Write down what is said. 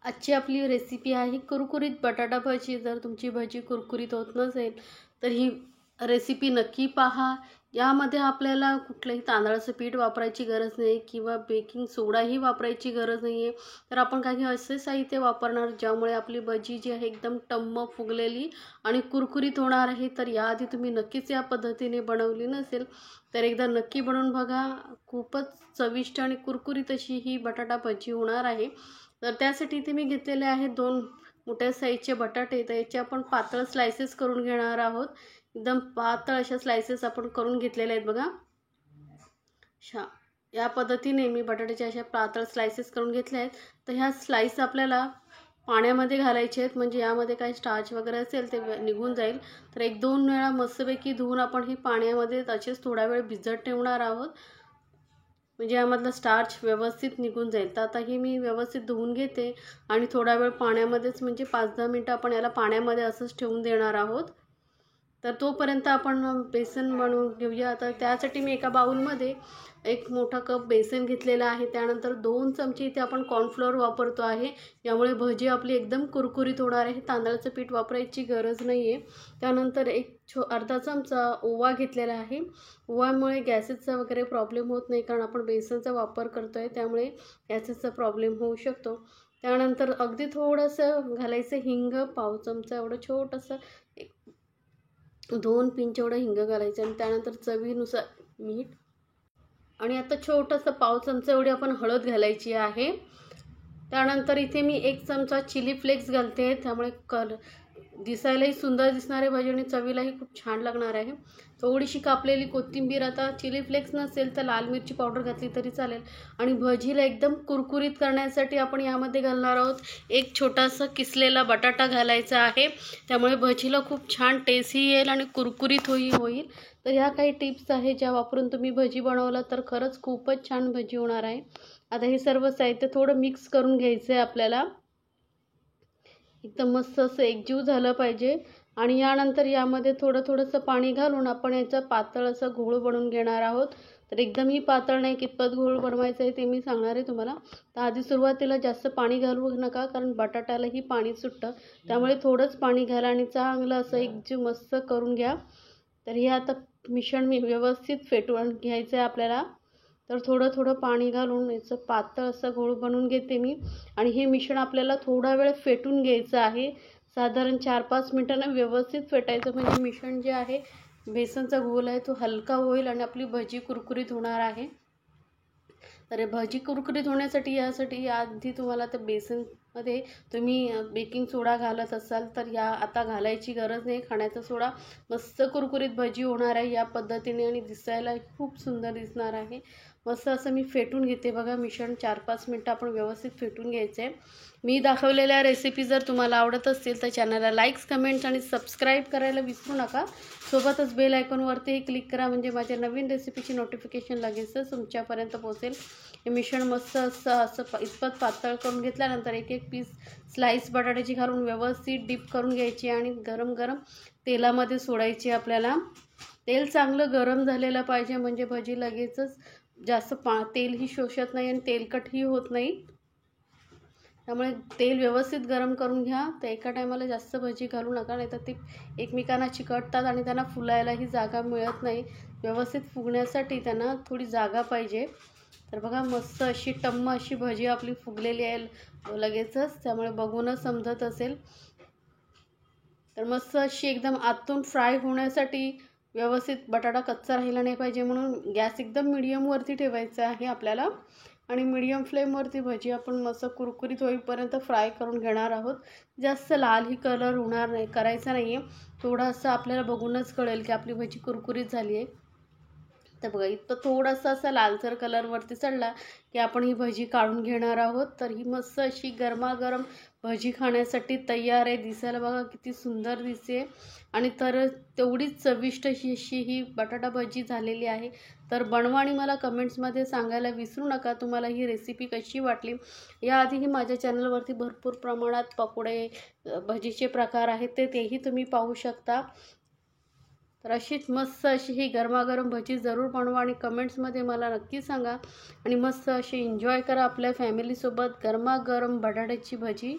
आजची आपली रेसिपी आहे कुरकुरीत बटाटा भजी. जर तुमची भजी कुरकुरीत होत नसेल तर ही रेसिपी नक्की पहा. यामध्ये आपल्याला कुठलंही तांदळाचं पीठ वापरायची गरज नाही किंवा बेकिंग सोडाही वापरायची गरज नाही आहे. तर आपण काही असे साहित्य वापरणार ज्यामुळे आपली भजी जी आहे एकदम टम्म फुगलेली आणि कुरकुरीत होणार आहे. तर याआधी तुम्ही नक्कीच या पद्धतीने बनवली नसेल तर एकदा नक्की बनवून बघा. खूपच चविष्ट आणि कुरकुरीत अशी ही बटाटा भजी होणार आहे. तर त्यासाठी इथे मी घेतलेले आहेत 2 मोठ्या साईजचे बटाटे. तर याचे आपण पातळ स्लाइसेस करून घेणार आहोत. एकदम पातळ अशा स्लाइसेस आपण करून घेतलेल्या आहेत बघा. या पद्धतीने मी बटाट्याचे अशा पातळ स्लाइसेस करून घेतले आहेत. तर ह्या स्लाइस आपल्याला पाण्यामध्ये घालायचे आहेत, म्हणजे यामध्ये काही स्टार्च वगैरे असेल ते निघून जाईल. तर 1-2 वेळा मस्तपैकी धुवून आपण हे पाण्यामध्ये तसेच थोडा वेळ भिजत ठेवणार आहोत, म्हणजे यामधलं स्टार्च व्यवस्थित निघून जाईल. तर आता ही मी व्यवस्थित धुवून घेते आणि थोडा वेळ पाण्यामध्येच म्हणजे 5-10 मिनटं आपण याला पाण्यामध्ये असंच ठेवून देणार आहोत. तर तोपर्यंत आपण बेसन बनवून घेऊया. तर त्यासाठी मी एका बाउलमध्ये 1 मोठा कप बेसन घेतलेला आहे. त्यानंतर 2 चमचे इथे आपण कॉर्नफ्लोअर वापरतो आहे. यामुळे भजी आपली एकदम कुरकुरीत होणार आहे. तांदळाचं पीठ वापरायची गरज नाही आहे. त्यानंतर अर्धा चमचा ओवा घेतलेला आहे. ओव्यामुळे गॅसेसचा वगैरे प्रॉब्लेम होत नाही, कारण आपण बेसनचा वापर करतो आहे, त्यामुळे गॅसेसचा प्रॉब्लेम होऊ शकतो. त्यानंतर अगदी थोडंसं घालायचं हिंग, पाव चमचा एवढं छोटंसं, 2 पिंच एवढं हिंग घालायचं आणि त्यानंतर चवीनुसार मीठ आणि आता छोटंसं पाव चमचा एवढी आपण हळद घालायची आहे. त्यानंतर इथे मी 1 चमचा चिली फ्लेक्स घालते, त्यामुळे दिसायलाही सुंदर दिसणार आहे भजी आणि चवीलाही खूप छान लागणार आहे. थोडीशी कापलेली कोथिंबीर, आता चिली फ्लेक्स नसेल तर लाल मिरची पावडर घातली तरी चालेल. आणि भजीला एकदम कुरकुरीत करण्यासाठी आपण यामध्ये घालणार आहोत 1 छोटासा किसलेला बटाटा घालायचा आहे. त्यामुळे भजीला खूप छान टेस्टही येईल आणि कुरकुरीत होईल. तर ह्या काही टिप्स आहेत ज्या वापरून तुम्ही भजी बनवलं तर खरंच खूपच छान भजी होणार आहे. आता हे सर्व साहित्य थोडं मिक्स करून घ्यायचं आहे आपल्याला. एकदम मस्त असं एकजीव झालं पाहिजे आणि यानंतर यामध्ये थोडंसं पाणी घालून आपण याचा पातळ असा घोळ बनवून घेणार आहोत. तर एकदमही पातळ नाही, कितपत घोळ बनवायचं आहे ते मी सांगणार आहे तुम्हाला. तर आधी सुरुवातीला जास्त पाणी घालू नका, कारण बटाट्यालाही पाणी सुटतं. त्यामुळे थोडंच पाणी घाला आणि चांगलं असं एकजीव मस्त करून घ्या. तर हे आता मिश्रण मी व्यवस्थित फेटून घ्यायचं आहे आपल्याला. तर थोडं पाणी घालून याचं पातळ असं घोळ बनवून घेते मी आणि हे मिश्रण आपल्याला थोडा वेळ फेटून घ्यायचं आहे. साधारण 4-5 मिनिटांना व्यवस्थित फेटायचं, म्हणजे मिश्रण जे आहे, बेसनचा घोल आहे तो हलका होईल आणि आपली भजी कुरकुरीत होणार आहे. तर भजी कुरकुरीत होण्यासाठी यासाठी आधी तुम्हाला तर बेसनमध्ये तुम्ही बेकिंग सोडा घालत असाल तर आता घालायची गरज नाही. खाण्याचा सोडा मस्त कुरकुरीत भजी होणार आहे या पद्धतीने आणि दिसायला खूप सुंदर दिसणार आहे. मस्त असं मी फेटून घेते बघा. मिश्रण 4-5 मिनटं आपण व्यवस्थित फेटून घ्यायचं आहे. मी दाखवलेल्या रेसिपी जर तुम्हाला आवडत असतील तर चॅनलला लाईक्स, कमेंट्स आणि सबस्क्राईब करायला विसरू नका. सोबतच बेल आयकॉनवरतीही क्लिक करा, म्हणजे माझ्या नवीन रेसिपीची नोटिफिकेशन लगेचच तुमच्यापर्यंत पोहोचेल. हे मिश्रण मस्त असं इतपत पातळ करून घेतल्यानंतर 1-1 पीस स्लाईस बटाट्याची घालून व्यवस्थित डीप करून घ्यायची आणि गरम तेलामध्ये सोडायची. आपल्याला तेल चांगलं गरम झालेलं पाहिजे, म्हणजे भजी लगेचच जास्त तेलही शोषत नाही आणि तेलकटही होत नाही. त्यामुळे तेल व्यवस्थित गरम करून घ्या. तर एका टायमाला जास्त भजी घालू नका, नाहीतर ते एकमेकांना चिकटतात आणि त्यांना फुलायलाही जागा मिळत नाही. व्यवस्थित फुगण्यासाठी त्यांना थोडी जागा पाहिजे. तर बघा मस्त अशी टम्म अशी भजी आपली फुगलेली आहे लगेचच, त्यामुळे बघूनच समजत असेल. तर मस्त अशी एकदम आतून फ्राय होण्यासाठी व्यवस्थित बटाटा कच्चा राहिला नाही पाहिजे, म्हणून गॅस एकदम मिडियमवरती ठेवायचा आहे आपल्याला आणि मिडियम फ्लेमवरती भजी आपण मस्त कुरकुरीत होईपर्यंत फ्राय करून घेणार आहोत. जास्त लालही कलर होणार नाही, करायचा नाही आहे. थोडासा आपल्याला बघूनच कळेल की आपली भजी कुरकुरीत झाली आहे. तर बघा इतकं थोडासा असा लालसर कलरवरती चढला की आपण ही भजी काढून घेणार आहोत. तर ही मस्त अशी गरमागरम भजी खाण्यासाठी तयार आहे. दिसायला बघा किती सुंदर दिसते आणि तर तेवढीच चविष्ट अशी ही बटाटा भजी झालेली आहे. तर बनवा आणि मला कमेंट्समध्ये सांगायला विसरू नका तुम्हाला ही रेसिपी कशी वाटली. याआधीही माझ्या चॅनलवरती भरपूर प्रमाणात पकोडे, भजीचे प्रकार आहेत तेही तुम्ही पाहू शकता. तर अशीच मस्त अशी ही गरमागरम भजी जरूर बनवा आणि कमेंट्समध्ये मला नक्की सांगा आणि मस्त अशी एन्जॉय करा आपल्या फॅमिलीसोबत गरमागरम बटाट्याची भजी।